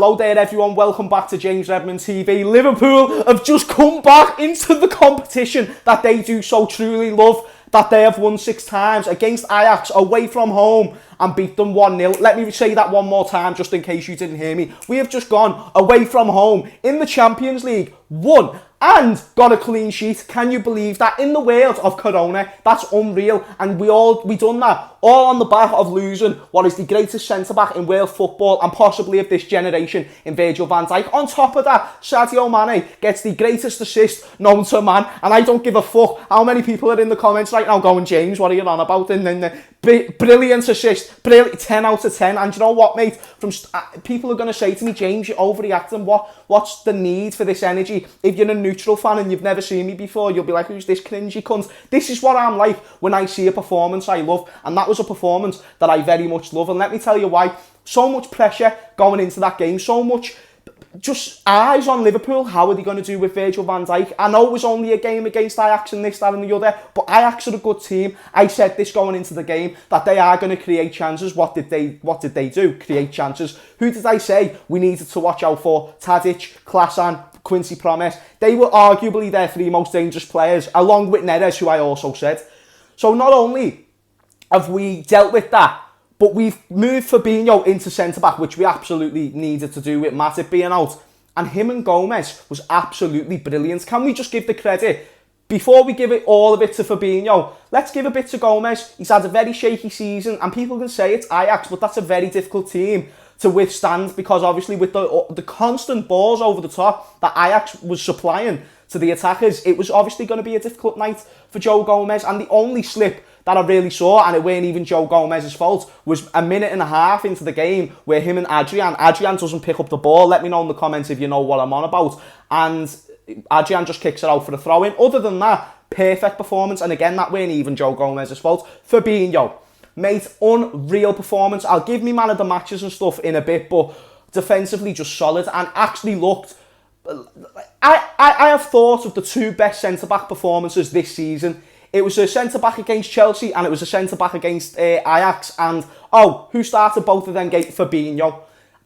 Hello there everyone, welcome back to James Redmond TV. Liverpool have just come back into the competition that they do so truly love, that they have won 6 times against Ajax away from home and beat them 1-0. Let me say that one more time just in case you didn't hear me. We have just gone away from home in the Champions League, won and got a clean sheet. Can you believe that? In the world of Corona, that's unreal. And we done that all on the back of losing what is the greatest centre-back in world football and possibly of this generation in Virgil van Dijk. On top of that, Sadio Mane gets the greatest assist known to man, and I don't give a fuck how many people are in the comments right now going, James, what are you on about? And then brilliant assist, brilliant, 10 out of 10. And you know what, mate? People are going to say to me, James, you're overreacting. What's the need for this energy? If you're a neutral fan and you've never seen me before, you'll be like, who's this cringy cunt? This is what I'm like when I see a performance I love, and that was a performance that I very much love. And let me tell you why. So much pressure going into that game, so much just eyes on Liverpool. How are they going to do with Virgil van Dijk? I know it was only a game against Ajax and this, that and the other, but Ajax are a good team. I said this going into the game, that they are going to create chances. What did they do? Create chances. Who did I say we needed to watch out for? Tadic, Klasan, Quincy Promes. They were arguably their 3 most dangerous players, along with Neres, who I also said. So not only have we dealt with that, but we've moved Fabinho into centre-back, which we absolutely needed to do with Matip being out. And him and Gomez was absolutely brilliant. Can we just give the credit? Before we give all of it to Fabinho, let's give a bit to Gomez. He's had a very shaky season, and people can say it's Ajax, but that's a very difficult team to withstand, because obviously with the constant balls over the top that Ajax was supplying to the attackers, it was obviously going to be a difficult night for Joe Gomez. And the only slip that I really saw, and it weren't even Joe Gomez's fault, was a minute and a half into the game where him and Adrian doesn't pick up the ball. Let me know in the comments if you know what I'm on about. And Adrian just kicks it out for a throw-in. Other than that, perfect performance. And again, that weren't even Joe Gomez's fault. Fabinho, mate, unreal performance. I'll give me man of the matches and stuff in a bit, but defensively just solid and actually looked... I have thought of the 2 best centre-back performances this season. It was a centre-back against Chelsea and it was a centre-back against Ajax. And, who started both of them? Fabinho.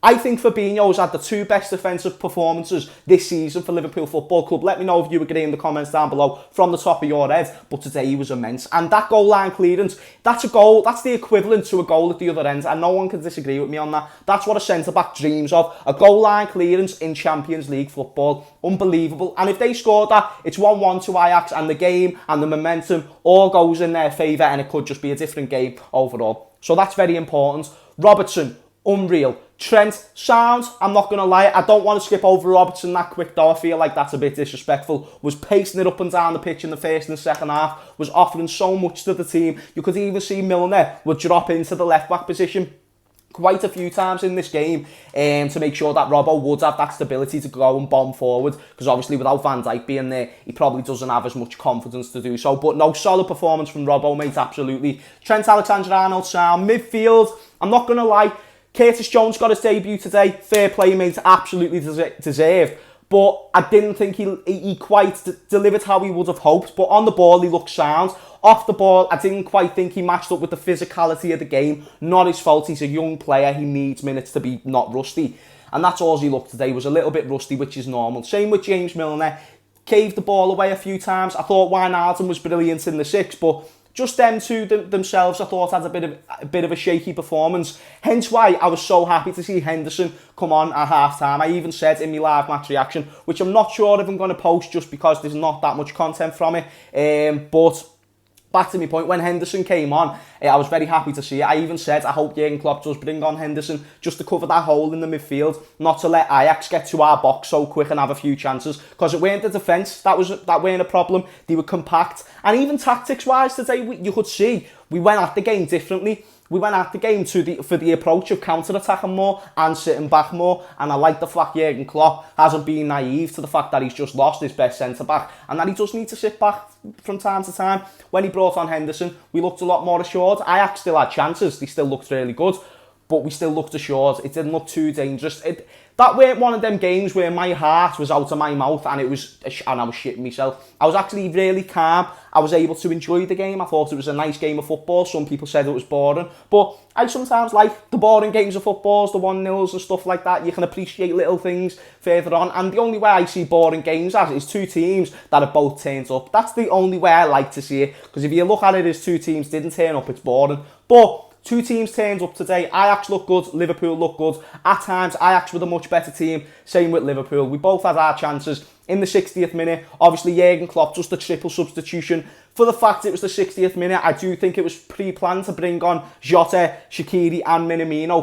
I think Fabinho's had the 2 best defensive performances this season for Liverpool Football Club. Let me know if you agree in the comments down below from the top of your head. But today he was immense. And that goal line clearance, that's a goal. That's the equivalent to a goal at the other end. And no one can disagree with me on that. That's what a centre-back dreams of. A goal line clearance in Champions League football. Unbelievable. And if they scored that, it's 1-1 to Ajax, and the game and the momentum all goes in their favour, and it could just be a different game overall. So that's very important. Robertson, unreal. Trent, sound, I'm not going to lie, I don't want to skip over Robertson that quick though. I feel like that's a bit disrespectful. Was pacing it up and down the pitch in the first and the second half, was offering so much to the team. You could even see Milner would drop into the left-back position quite a few times in this game to make sure that Robbo would have that stability to go and bomb forward, because obviously without Van Dijk being there, he probably doesn't have as much confidence to do so. But no, solid performance from Robbo, mate, absolutely. Trent Alexander-Arnold, sound. Midfield, I'm not going to lie, Curtis Jones got his debut today. Fair play, mate, absolutely deserved. But I didn't think he quite delivered how he would have hoped. But on the ball, he looked sound. Off the ball, I didn't quite think he matched up with the physicality of the game. Not his fault. He's a young player. He needs minutes to be not rusty. And that's all he looked today, was a little bit rusty, which is normal. Same with James Milner. Caved the ball away a few times. I thought Wijnaldum was brilliant in the 6, but just them two themselves, I thought, had a bit of a shaky performance. Hence why I was so happy to see Henderson come on at half-time. I even said in my live match reaction, which I'm not sure if I'm going to post just because there's not that much content from it. But back to my point, when Henderson came on, I was very happy to see it. I even said, I hope Jurgen Klopp does bring on Henderson just to cover that hole in the midfield, not to let Ajax get to our box so quick and have a few chances, because it weren't the defence that weren't a problem. They were compact, and even tactics-wise today, you could see we went at the game differently. We went at the game for the approach of counter-attacking more and sitting back more. And I like the fact Jurgen Klopp hasn't been naive to the fact that he's just lost his best centre-back and that he does need to sit back from time to time. When he brought on Henderson, we looked a lot more assured. Ajax still had chances. They still looked really good. but we still looked assured. It didn't look too dangerous. That weren't one of them games where my heart was out of my mouth and I was shitting myself. I was actually really calm. I was able to enjoy the game. I thought it was a nice game of football. Some people said it was boring, but I sometimes like the boring games of footballs, the 1-0s and stuff like that. You can appreciate little things further on, and the only way I see boring games as is two teams that have both turned up. That's the only way I like to see it, because if you look at it as two teams didn't turn up, it's boring. But two teams turned up today. Ajax looked good, Liverpool looked good. At times, Ajax were the much better team. Same with Liverpool. We both had our chances. In the 60th minute, obviously Jurgen Klopp, just a triple substitution. For the fact it was the 60th minute, I do think it was pre-planned to bring on Jota, Shaqiri and Minamino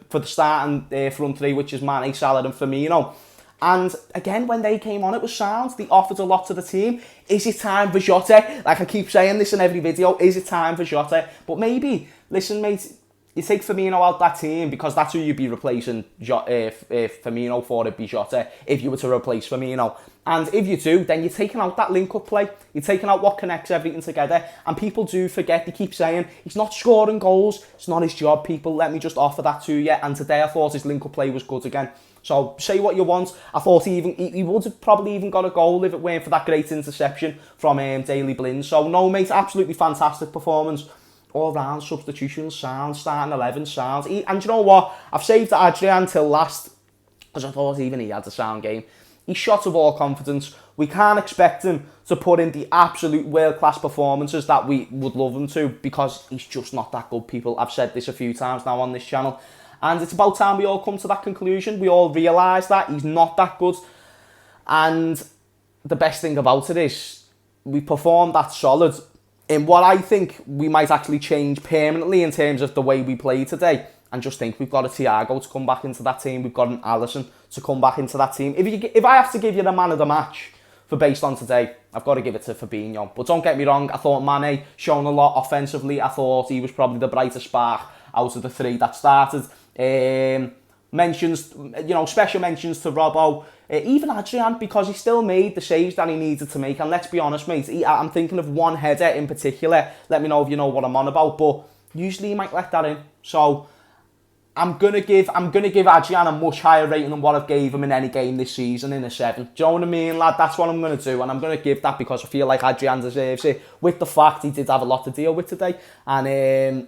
for the starting front three, which is Mane, Salah and Firmino. And again, when they came on, it was sound. They offered a lot to the team. Is it time for Jota? Like I keep saying this in every video, is it time for Jota? But maybe, listen mate, you take Firmino out that team because that's who you'd be replacing Firmino for, it'd be Jota, if you were to replace Firmino. And if you do, then you're taking out that link-up play. You're taking out what connects everything together. And people do forget, they keep saying, he's not scoring goals. It's not his job, people. Let me just offer that to you. And today I thought his link-up play was good again. So say what you want. I thought he would have probably even got a goal if it weren't for that great interception from Daley Blind. So no, mate, absolutely fantastic performance. All round, substitutions, sound, starting 11, sound. And you know what? I've saved Adrian till last, because I thought even he had a sound game. He's shot of all confidence. We can't expect him to put in the absolute world-class performances that we would love him to, because he's just not that good, people. I've said this a few times now on this channel. And it's about time we all come to that conclusion. We all realise that he's not that good. And the best thing about it is we performed that solid in what I think we might actually change permanently in terms of the way we play today. And just think we've got a Thiago to come back into that team. We've got an Alisson to come back into that team. If I have to give you the man of the match for based on today, I've got to give it to Fabinho. But don't get me wrong, I thought Mane shown a lot offensively. I thought he was probably the brightest spark out of the three that started. Mentions, special mentions to Robbo, even Adrian, because he still made the saves that he needed to make. And let's be honest, mate, I'm thinking of one header in particular. Let me know if you know what I'm on about. But usually he might let that in. So I'm gonna give Adrian a much higher rating than what I've gave him in any game this season, in a 7. Do you know what I mean, lad? That's what I'm gonna do, and I'm gonna give that because I feel like Adrian deserves it. With the fact he did have a lot to deal with today, and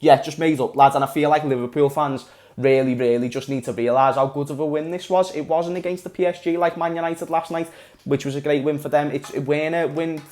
yeah, just made up, lads. And I feel like Liverpool fans really just need to realise how good of a win this was. It wasn't against the PSG like Man United last night, which was a great win for them. It weren't a win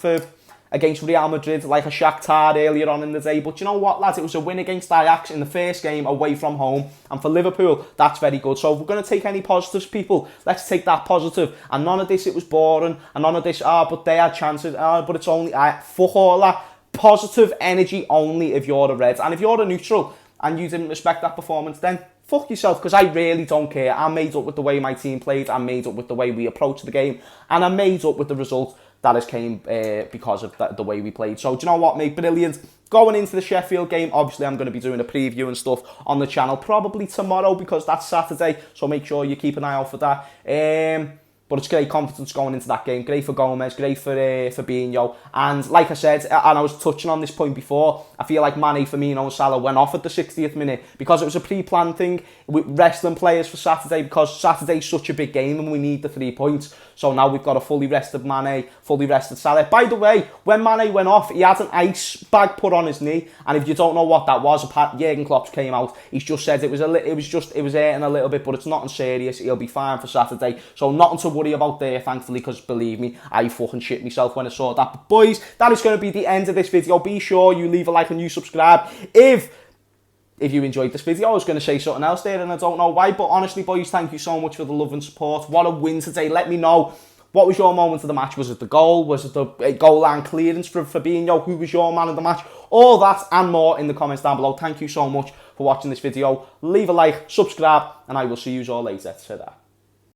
against Real Madrid like a Shakhtar earlier on in the day. But you know what, lads? It was a win against Ajax in the first game away from home. And for Liverpool, that's very good. So if we're going to take any positives, people, let's take that positive. And none of this, it was boring. And none of this, but they had chances. But it's only, fuck all that. Positive energy only if you're a Reds. And if you're a neutral and you didn't respect that performance, then fuck yourself, because I really don't care. I'm made up with the way my team played. I'm made up with the way we approached the game. And I'm made up with the result that has came because of the way we played. So, do you know what, mate? Brilliant. Going into the Sheffield game, obviously I'm going to be doing a preview and stuff on the channel probably tomorrow, because that's Saturday. So make sure you keep an eye out for that. But it's great confidence going into that game. Great for Gomez, great for Fabinho. And like I said, and I was touching on this point before, I feel like Mane, Firmino and Salah went off at the 60th minute because it was a pre-planned thing with resting players for Saturday, because Saturday's such a big game and we need the 3 points. So now we've got a fully rested Mane, fully rested Salah. By the way, when Mane went off, he had an ice bag put on his knee. And if you don't know what that was, Jurgen Klopp came out. He's just said it was hurting a little bit, but it's nothing serious. He'll be fine for Saturday. So nothing to worry about there, thankfully, because believe me, I fucking shit myself when I saw that. But boys, that is going to be the end of this video. Be sure you leave a like and you subscribe if you enjoyed this video. I was going to say something else there and I don't know why, but honestly, boys, thank you so much for the love and support. What a win today. Let me know, what was your moment of the match? Was it the goal? Was it the goal line clearance from Fabinho? Who was your man of the match? All that and more in the comments down below. Thank you so much for watching this video. Leave a like, subscribe, and I will see you all later. Ta-da.